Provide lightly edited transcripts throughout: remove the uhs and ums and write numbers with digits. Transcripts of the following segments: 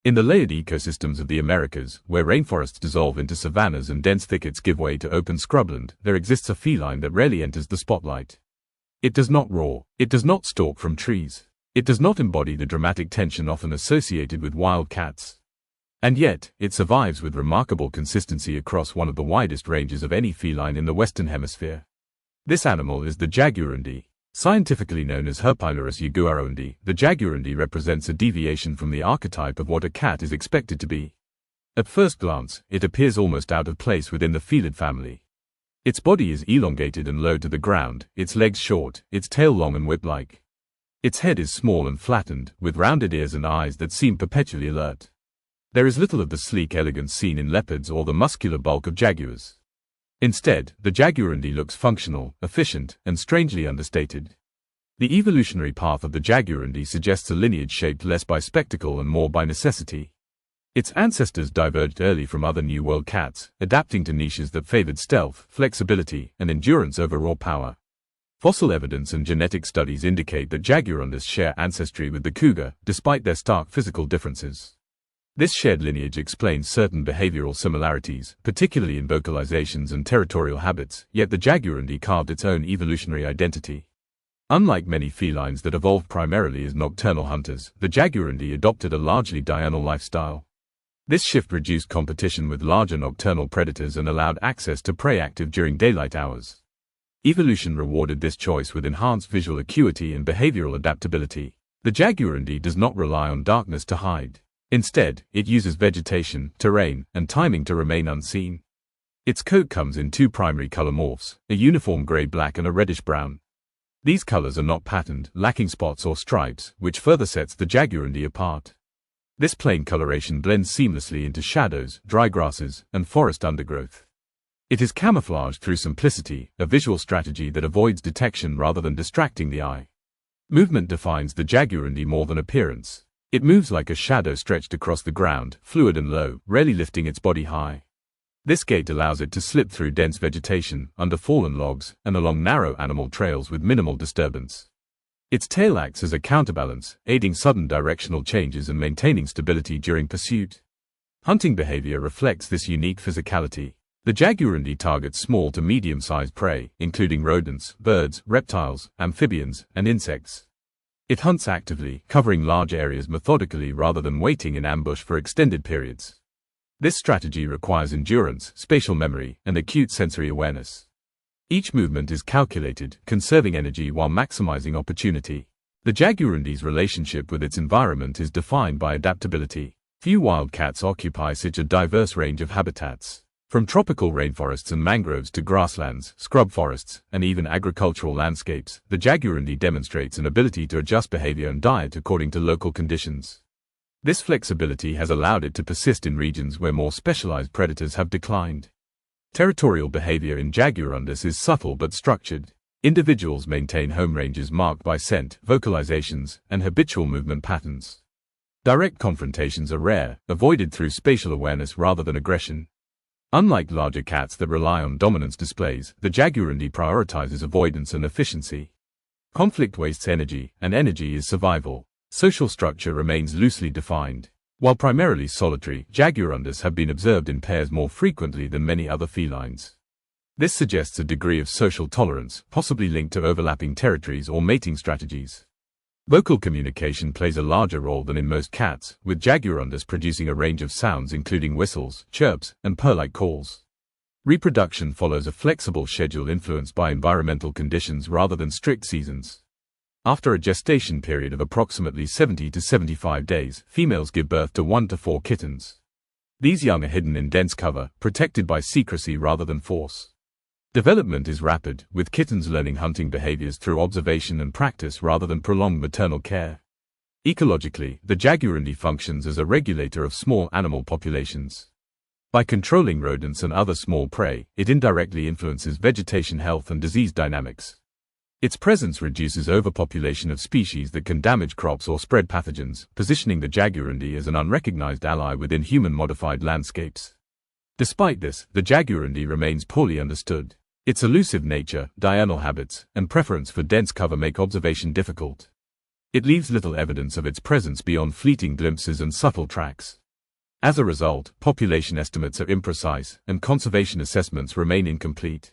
In the layered ecosystems of the Americas, where rainforests dissolve into savannas and dense thickets give way to open scrubland, there exists a feline that rarely enters the spotlight. It does not roar. It does not stalk from trees. It does not embody the dramatic tension often associated with wild cats. And yet, it survives with remarkable consistency across one of the widest ranges of any feline in the Western Hemisphere. This animal is the Jaguarundi. Scientifically known as Herpylurus jaguarundi, the Jaguarundi represents a deviation from the archetype of what a cat is expected to be. At first glance, it appears almost out of place within the felid family. Its body is elongated and low to the ground, its legs short, its tail long and whip-like. Its head is small and flattened, with rounded ears and eyes that seem perpetually alert. There is little of the sleek elegance seen in leopards or the muscular bulk of jaguars. Instead, the Jaguarundi looks functional, efficient, and strangely understated. The evolutionary path of the Jaguarundi suggests a lineage shaped less by spectacle and more by necessity. Its ancestors diverged early from other New World cats, adapting to niches that favored stealth, flexibility, and endurance over raw power. Fossil evidence and genetic studies indicate that Jaguarundis share ancestry with the cougar, despite their stark physical differences. This shared lineage explains certain behavioral similarities, particularly in vocalizations and territorial habits, yet the Jaguarundi carved its own evolutionary identity. Unlike many felines that evolved primarily as nocturnal hunters, the Jaguarundi adopted a largely diurnal lifestyle. This shift reduced competition with larger nocturnal predators and allowed access to prey active during daylight hours. Evolution rewarded this choice with enhanced visual acuity and behavioral adaptability. The Jaguarundi does not rely on darkness to hide. Instead, it uses vegetation, terrain, and timing to remain unseen. Its coat comes in two primary color morphs, a uniform gray-black and a reddish-brown. These colors are not patterned, lacking spots or stripes, which further sets the Jaguarundi apart. This plain coloration blends seamlessly into shadows, dry grasses, and forest undergrowth. It is camouflaged through simplicity, a visual strategy that avoids detection rather than distracting the eye. Movement defines the Jaguarundi more than appearance. It moves like a shadow stretched across the ground, fluid and low, rarely lifting its body high. This gait allows it to slip through dense vegetation, under fallen logs, and along narrow animal trails with minimal disturbance. Its tail acts as a counterbalance, aiding sudden directional changes and maintaining stability during pursuit. Hunting behavior reflects this unique physicality. The Jaguarundi targets small to medium-sized prey, including rodents, birds, reptiles, amphibians, and insects. It hunts actively, covering large areas methodically rather than waiting in ambush for extended periods. This strategy requires endurance, spatial memory, and acute sensory awareness. Each movement is calculated, conserving energy while maximizing opportunity. The Jaguarundi's relationship with its environment is defined by adaptability. Few wildcats occupy such a diverse range of habitats. From tropical rainforests and mangroves to grasslands, scrub forests, and even agricultural landscapes, the Jaguarundi demonstrates an ability to adjust behavior and diet according to local conditions. This flexibility has allowed it to persist in regions where more specialized predators have declined. Territorial behavior in Jaguarundis is subtle but structured. Individuals maintain home ranges marked by scent, vocalizations, and habitual movement patterns. Direct confrontations are rare, avoided through spatial awareness rather than aggression. Unlike larger cats that rely on dominance displays, the Jaguarundi prioritizes avoidance and efficiency. Conflict wastes energy, and energy is survival. Social structure remains loosely defined. While primarily solitary, Jaguarundis have been observed in pairs more frequently than many other felines. This suggests a degree of social tolerance, possibly linked to overlapping territories or mating strategies. Vocal communication plays a larger role than in most cats, with Jaguarundis producing a range of sounds including whistles, chirps, and purr-like calls. Reproduction follows a flexible schedule influenced by environmental conditions rather than strict seasons. After a gestation period of approximately 70 to 75 days, females give birth to 1 to 4 kittens. These young are hidden in dense cover, protected by secrecy rather than force. Development is rapid, with kittens learning hunting behaviors through observation and practice rather than prolonged maternal care. Ecologically, the Jaguarundi functions as a regulator of small animal populations. By controlling rodents and other small prey, it indirectly influences vegetation health and disease dynamics. Its presence reduces overpopulation of species that can damage crops or spread pathogens, positioning the Jaguarundi as an unrecognized ally within human-modified landscapes. Despite this, the Jaguarundi remains poorly understood. Its elusive nature, diurnal habits, and preference for dense cover make observation difficult. It leaves little evidence of its presence beyond fleeting glimpses and subtle tracks. As a result, population estimates are imprecise, and conservation assessments remain incomplete.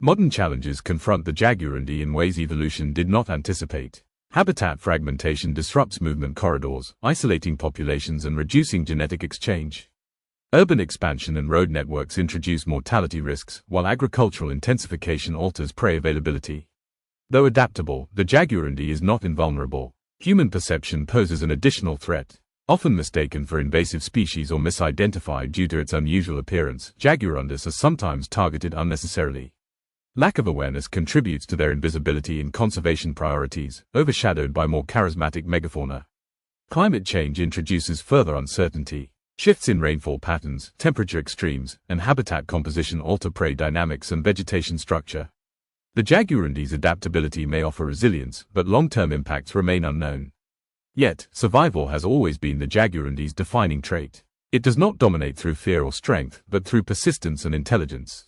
Modern challenges confront the Jaguarundi in ways evolution did not anticipate. Habitat fragmentation disrupts movement corridors, isolating populations and reducing genetic exchange. Urban expansion and road networks introduce mortality risks, while agricultural intensification alters prey availability. Though adaptable, the Jaguarundi is not invulnerable. Human perception poses an additional threat. Often mistaken for invasive species or misidentified due to its unusual appearance, Jaguarundis are sometimes targeted unnecessarily. Lack of awareness contributes to their invisibility in conservation priorities, overshadowed by more charismatic megafauna. Climate change introduces further uncertainty. Shifts in rainfall patterns, temperature extremes, and habitat composition alter prey dynamics and vegetation structure. The Jaguarundi's adaptability may offer resilience, but long-term impacts remain unknown. Yet, survival has always been the Jaguarundi's defining trait. It does not dominate through fear or strength, but through persistence and intelligence.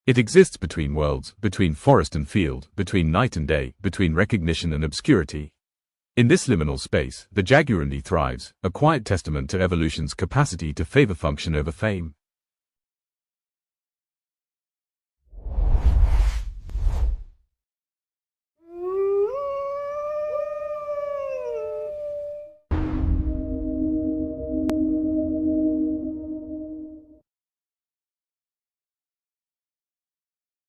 It exists between worlds, between forest and field, between night and day, between recognition and obscurity. In this liminal space, the Jaguarundi thrives, a quiet testament to evolution's capacity to favor function over fame.